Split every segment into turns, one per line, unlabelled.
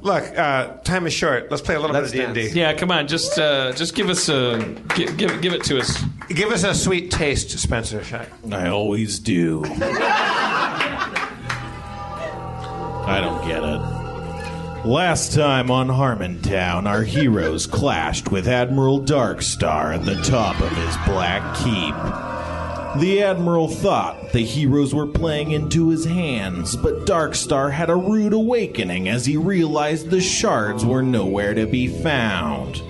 Look, time is short. Let's play a little bit of D&D.
Yeah, come on. Just give us give it to us.
Give us a sweet taste, Spencer.
I always do. I don't get it. Last time on Harmontown, our heroes clashed with Admiral Darkstar at the top of his Black Keep. The Admiral thought the heroes were playing into his hands, but Darkstar had a rude awakening as he realized the shards were nowhere to be found.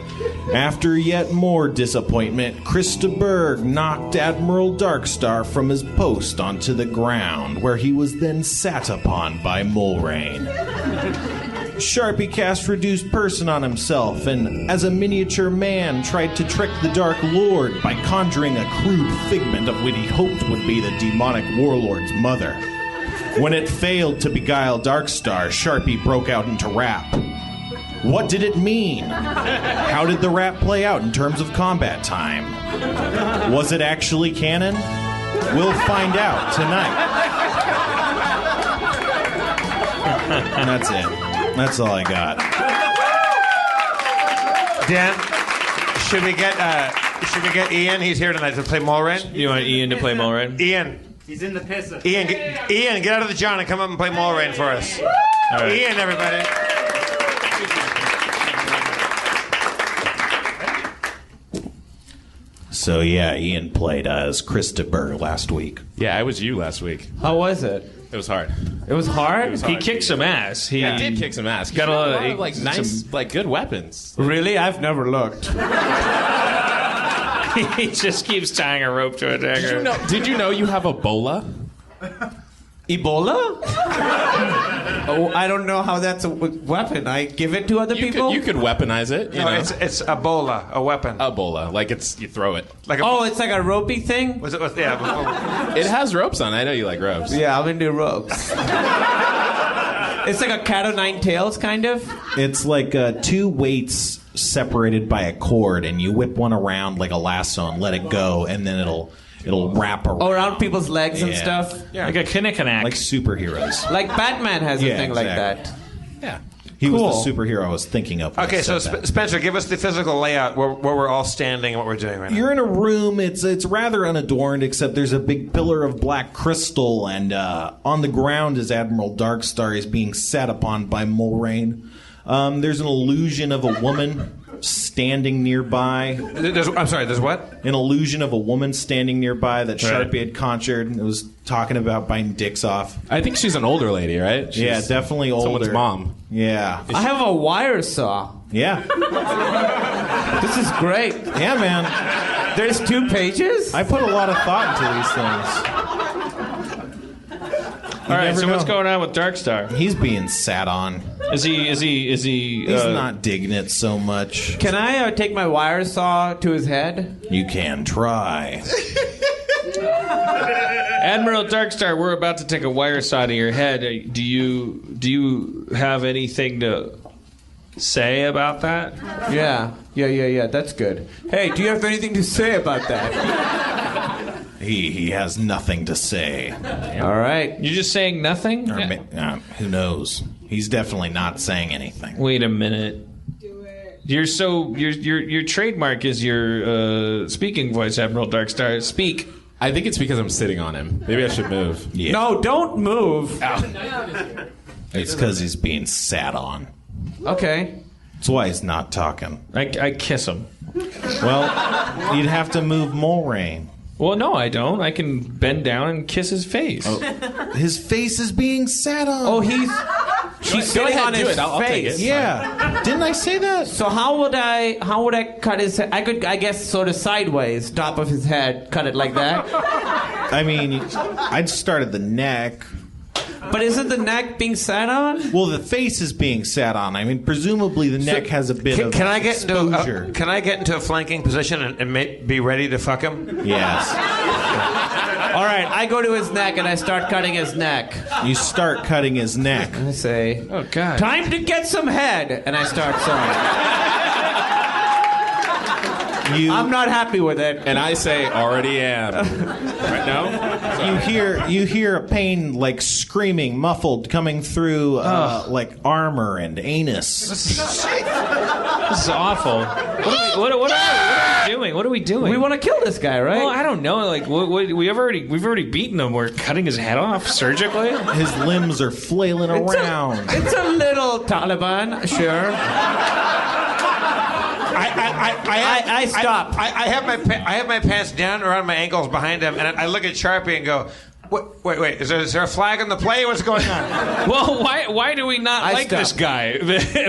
After yet more disappointment, Krista Berg knocked Admiral Darkstar from his post onto the ground, where he was then sat upon by Mulrain. Sharpie cast Reduced Person on himself, and as a miniature man tried to trick the Dark Lord by conjuring a crude figment of what he hoped would be the demonic warlord's mother. When it failed to beguile Darkstar, Sharpie broke out into rap. What did it mean? How did the rap play out in terms of combat time? Was it actually canon? We'll find out tonight. And that's it. That's all I got.
Dan, should we get Ian? He's here tonight to play Mulrain.
You want Ian to play Mulrain?
Ian.
He's in the pisser.
Ian, get out of the John and come up and play Mulrain for us.
All right.
Ian, everybody.
So yeah, Ian played as Christopher last week.
Yeah, I was you last week.
How was it?
It was hard.
It was hard?
He kicked some ass. He
did kick some ass.
Got a lot of
like nice, like good weapons.
Really? I've never looked.
He just keeps tying a rope to a dagger.
Did you know you have Ebola?
Ebola? Oh, I don't know how that's a weapon. I give it to other people?
You could weaponize it. You
No,
know?
it's Ebola, a weapon.
Ebola. Like you throw it.
Like
it's like a ropey thing?
Yeah.
It has ropes on it. I know you like ropes.
Yeah, I'm into ropes. It's like a cat o' nine tails, kind of?
It's like two weights separated by a cord, and you whip one around like a lasso and let it go, and then it'll wrap around.
Oh, around people's legs and
Yeah.
stuff?
Yeah. Like a kinnickinack.
Like superheroes.
Like Batman has a thing like
exactly.
that.
Yeah.
He
Cool.
was the superhero I was thinking of. when I
Okay, so
said that.
Spencer, give us the physical layout where we're all standing and what we're doing right now.
You're in a room. It's rather unadorned, except there's a big pillar of black crystal, and on the ground is Admiral Darkstar. He's being sat upon by Mulrain. There's an illusion of a woman standing nearby.
There's what?
An illusion of a woman standing nearby that
Right.
Sharpie had conjured and was talking about biting dicks off.
I think she's an older lady, right?
Yeah, definitely older.
Someone's mom.
Yeah.
I have a wire saw.
Yeah.
This is great.
Yeah, man.
There's 2 pages?
I put a lot of thought into these things.
All right,
never
so what's
know.
going on with Darkstar?
He's being sat on.
Is he?
He's not digging it so much.
Can I take my wire saw to his head?
You can try.
Admiral Darkstar, we're about to take a wire saw to your head. Do you have anything to say about that?
Yeah. That's good. Hey, do you have anything to say about that?
He has nothing to say.
All right.
You're just saying nothing?
Or who knows? He's definitely not saying anything.
Wait a minute. You're so your trademark is your speaking voice, Admiral Darkstar. Speak.
I think it's because I'm sitting on him. Maybe I should move.
Yeah.
No, don't move.
It's because he's being sat on.
Okay.
That's why he's not talking.
I kiss him.
Well, you'd have to move Mulrain.
Well, no, I don't. I can bend down and kiss his face.
His face is being sat on.
Oh, she's sitting on his
I'll take
face.
it.
Yeah. Didn't I say that?
So how would I cut his head? I guess sort of sideways, top of his head, cut it like that.
I mean, I'd start at the neck.
But isn't the neck being sat on?
Well, the face is being sat on. I mean, presumably the neck has a bit of
Can I get
exposure.
can I get into a flanking position and be ready to fuck him?
Yes.
All right, I go to his neck and I start cutting his neck.
You start cutting his neck.
I say,
Oh, God.
time to get some head, and I start sewing. I'm not happy with it.
And I say, already am. Right? No?
You hear a pain like screaming, muffled, coming through like armor and anus.
This is awful. What are we doing? What are we doing?
We want to kill this guy, right?
Well, I don't know. Like, we've already beaten him. We're cutting his head off surgically.
His limbs are flailing around.
It's a little Taliban, sure. I stop.
I have my pants down around my ankles behind him, and I look at Sharpie and go, Wait. Is there a flag on the play? What's going on?
Well, why do we not like
stop.
this guy?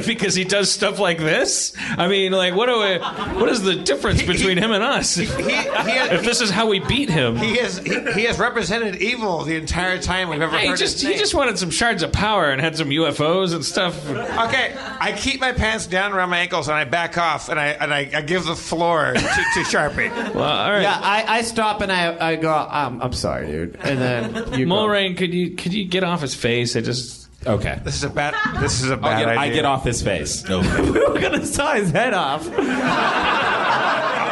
Because he does stuff like this? I mean, like, what is the difference between him and us? If this is how we beat him.
He has represented evil the entire time we've ever heard his name.
He just wanted some shards of power and had some UFOs and stuff.
Okay, I keep my pants down around my ankles and I back off and I give the floor to Sharpie.
Well, all right.
Yeah, I stop and I go, I'm sorry, dude. And then you
Mulrain, could you get off his face? Okay.
This is a bad idea.
I get off his face.
Okay.
we were gonna saw his head off.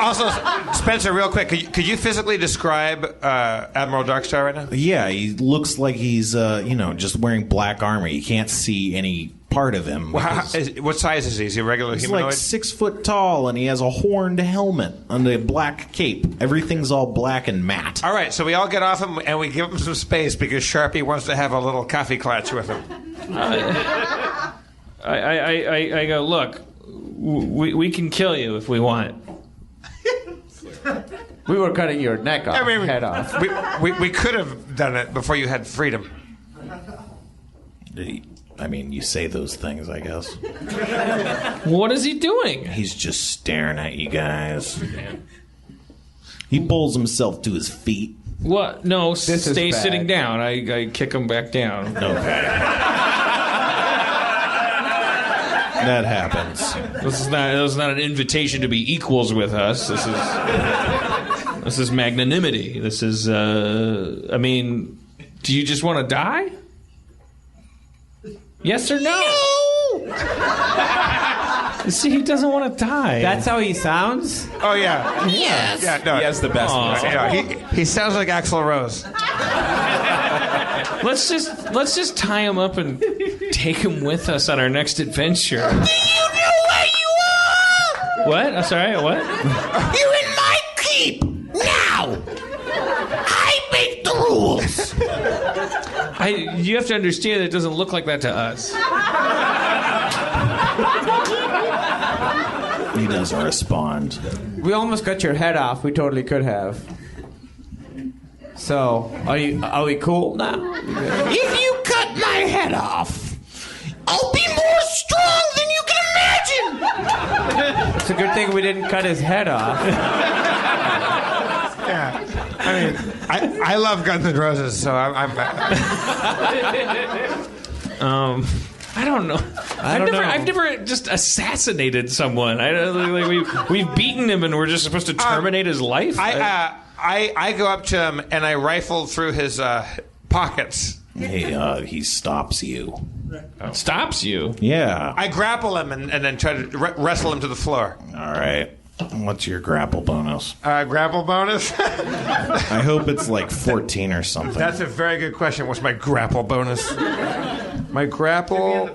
Also, Spencer, real quick, could you physically describe Admiral Darkstar right now?
Yeah, he looks like he's just wearing black armor. You can't see any part of him.
What size is he? Is he a regular
He's
humanoid?
like 6 foot tall, and he has a horned helmet under a black cape. Everything's all black and matte.
All right, so we all get off him and we give him some space because Sharpie wants to have a little coffee clutch with him.
I go, look, we can kill you if we want.
We were cutting your neck off, head off.
We could have done it before you had freedom.
I mean, you say those things, I guess.
What is he doing?
He's just staring at you guys. He pulls himself to his feet.
What? No,
This is
stay
bad.
sitting down. I kick him back down.
Okay. That happens.
This is not an invitation to be equals with us. This is magnanimity. This is I mean, do you just want to die? Yes or no? You see, he doesn't want to die.
That's how he sounds?
Oh, yeah.
Yes.
Yeah, no.
He has the best voice.
Yeah, he sounds like Axl Rose.
Let's just tie him up and take him with us on our next adventure.
Do you know where you are?
What? I'm sorry, what?
You're in my keep now. I make the rules.
You have to understand that it doesn't look like that to us.
He doesn't respond.
We almost got your head off. We totally could have. So, are we cool now?
If you cut my head off, I'll be more strong than you can imagine.
It's a good thing we didn't cut his head off.
Yeah. I mean, I love Guns N' Roses, so I'm
I don't know. I've never just assassinated someone. We've beaten him and we're just supposed to terminate his life.
I go up to him and I rifle through his pockets.
He stops you.
Stops you.
Yeah.
I grapple him and then try to wrestle him to the floor.
All right. What's your grapple bonus?
Grapple bonus?
I hope it's like 14 or something.
That's a very good question. What's my grapple bonus? My grapple...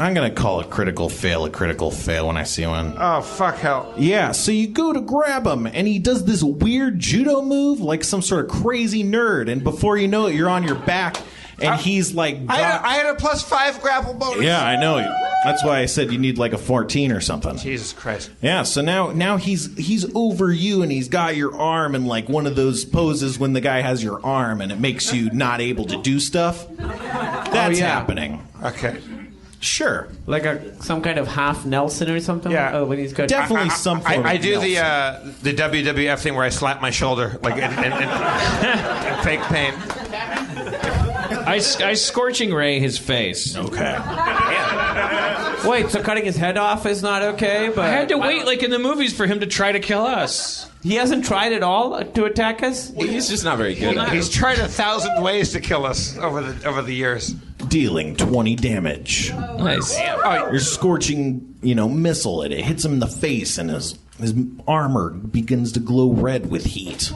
I'm going to call a critical fail when I see one.
Oh, fuck hell.
Yeah, so you go to grab him, and he does this weird judo move like some sort of crazy nerd, and before you know it, you're on your back, and he's like...
I had a +5 grapple bonus.
Yeah, I know. That's why I said you need like a 14 or something.
Jesus Christ.
Yeah, so now he's over you, and he's got your arm in like one of those poses when the guy has your arm, and it makes you not able to do stuff. That's happening.
Okay.
Sure.
Like some kind of half Nelson or something?
Yeah.
Oh, when he's got...
Definitely some form
I
of
do
Nelson.
the WWF thing where I slap my shoulder like in fake pain.
I scorching ray his face.
Okay.
Wait, so cutting his head off is not okay? But
I had to wait, like in the movies, for him to try to kill us.
He hasn't tried at all to attack us?
He's just not very good at it.
He's tried 1,000 ways to kill us over the years.
Dealing 20 damage.
Nice.
Your scorching, missile, it hits him in the face, and his His armor begins to glow red with heat.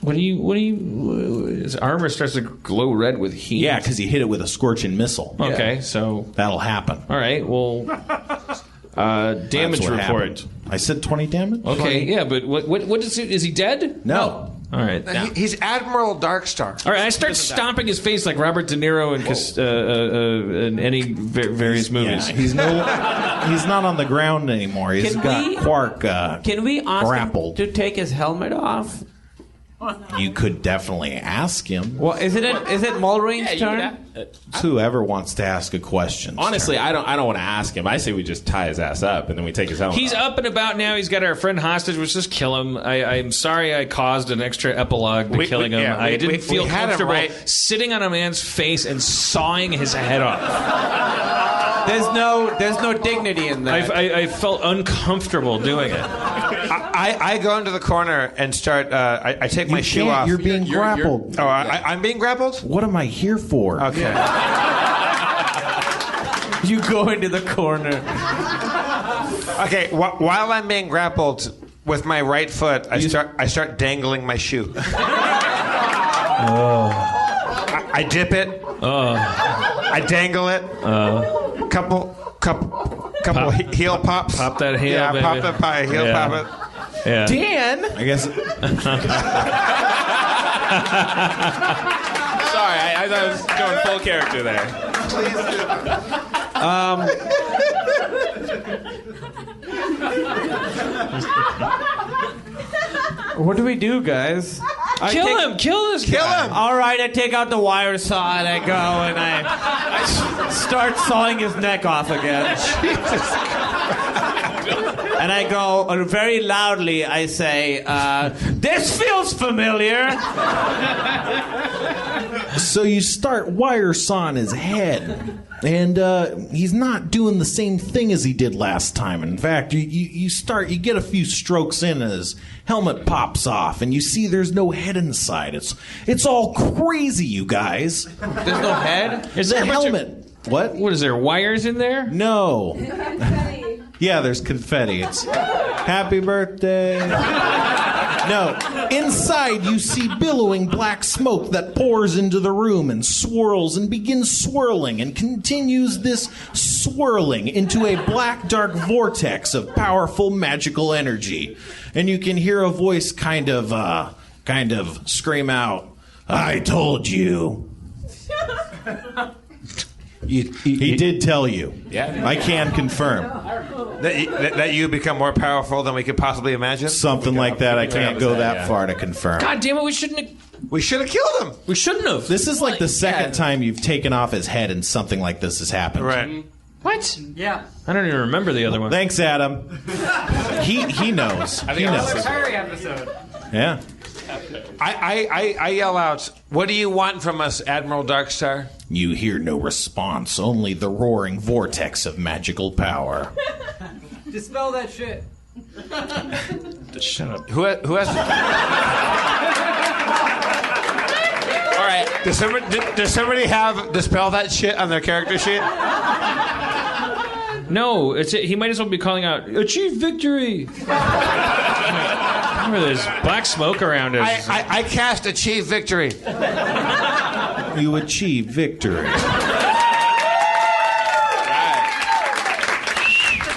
His armor starts to glow red with heat.
Yeah, because he hit it with a scorching missile.
Okay, so
That'll happen.
all right. Well, damage
That's what
report.
happened. I said 20 damage?
Okay, yeah, but what is it? Is he dead?
No.
All right.
He's Admiral Darkstar.
All right, I start stomping his face like Robert De Niro in any various movies.
Yeah, he's not on the ground anymore. He's
Can
got
we-
Quark
Can we ask
grappled.
him to take his helmet off?
You could definitely ask him.
Well, is it Mulrain's turn?
It's whoever wants to ask a question.
Honestly, I don't want to ask him. I say we just tie his ass up and then we take his helmet
He's
off.
up and about now. He's got our friend hostage. Let's just kill him. I'm sorry I caused an extra epilogue by killing him. I didn't feel
had him
comfortable
right.
sitting on a man's face and sawing his head off.
There's no dignity in that.
I felt uncomfortable doing it.
I go into the corner and start. I take my shoe off.
You're being grappled.
Oh, I'm being grappled?
What am I here for?
Okay.
You go into the corner.
Okay, while I'm being grappled with my right foot, I start dangling my shoe. I dip it. I dangle it. Couple heel pops.
Pop that heel,
Yeah,
baby.
pop the pie. Heel
Yeah.
pop it.
Yeah.
Dan,
I guess
Sorry, I thought I was going full character there.
what do we do, guys?
Kill him! Kill this guy!
All right, I take out the wire saw and I go and I start sawing his neck off again. And I go very loudly. I say, "This feels familiar."
so. You start wire sawing his head, and he's not doing the same thing as he did last time. In fact, you get a few strokes in, and his helmet pops off, and you see there's no head inside. It's all crazy, you guys.
There's no head.
Is
The
there a bunch of-
helmet. What?
What is there? Wires in there?
No. Yeah, there's confetti. It's happy birthday. No. Inside, you see billowing black smoke that pours into the room and swirls and begins swirling and continues this swirling into a black, dark vortex of powerful magical energy. And you can hear a voice kind of scream out, "I told you." He did tell you.
Yeah.
I can confirm.
That you become more powerful than we could possibly imagine?
Something like that. I can't go that
yeah.
far to confirm.
God damn it! We shouldn't.
We should have killed him.
We shouldn't have.
This is like the second time you've taken off his head and something like this has happened.
Right.
What?
Yeah.
I don't even remember the other one.
Thanks, Adam. He knows. He knows.
Terry episode.
Yeah.
I yell out, "What do you want from us, Admiral Darkstar?"
You hear no response, only the roaring vortex of magical power.
Dispel that shit.
Shut up.
Who has All right. Does somebody have dispel that shit on their character sheet?
No, he might as well be calling out, "Achieve victory!" Remember, there's black smoke around us.
I cast Achieve Victory.
You achieve victory.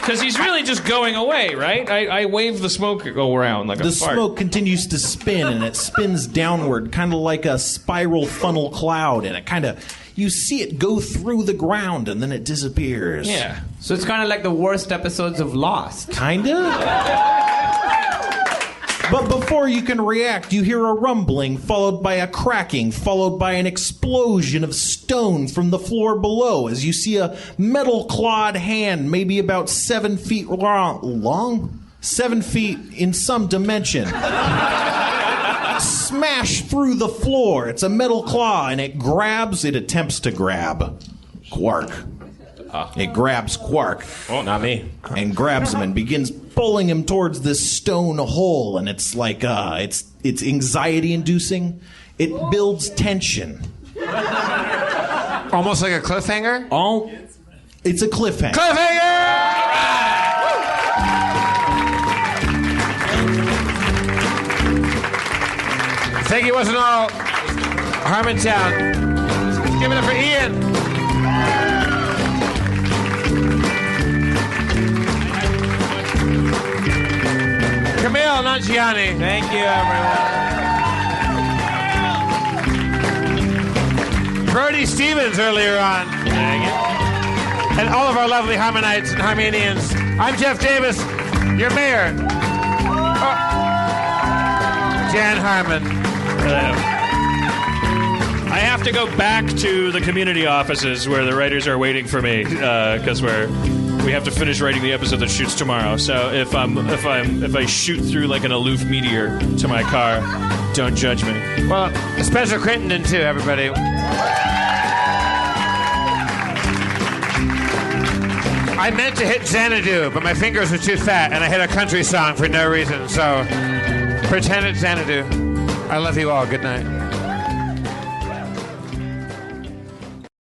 Because he's really just going away, right? I wave the smoke around like a
The
fart.
smoke continues to spin, and it spins downward, kind of like a spiral funnel cloud, and you see it go through the ground, and then it disappears.
Yeah.
So it's kind of like the worst episodes of Lost.
Kinda? But before you can react, you hear a rumbling, followed by a cracking, followed by an explosion of stone from the floor below, as you see a metal-clawed hand, maybe about 7 feet long? 7 feet in some dimension. Smash through the floor. It's a metal claw, and it attempts to grab Quark. It grabs Quark.
Oh, not me.
And grabs him and begins pulling him towards this stone hole, and it's like it's anxiety inducing. It builds tension.
Almost like a cliffhanger?
It's a cliffhanger.
Cliffhanger! Thank you, wasn't all. Harmontown. Let's give it up for Ian. Camille Nangiani.
Thank you, everyone.
Brody Stevens earlier on. And all of our lovely Harmonites and Harmonians. I'm Jeff Davis, your mayor. Oh. Jan Harmon.
I have to go back to the community offices where the writers are waiting for me because we have to finish writing the episode that shoots tomorrow. So if I shoot through like an aloof meteor to my car, don't judge me.
Well, Spencer Crittenden too, everybody. I meant to hit Xanadu, but my fingers were too fat, and I hit a country song for no reason. So pretend it's Xanadu. I love you all. Good night.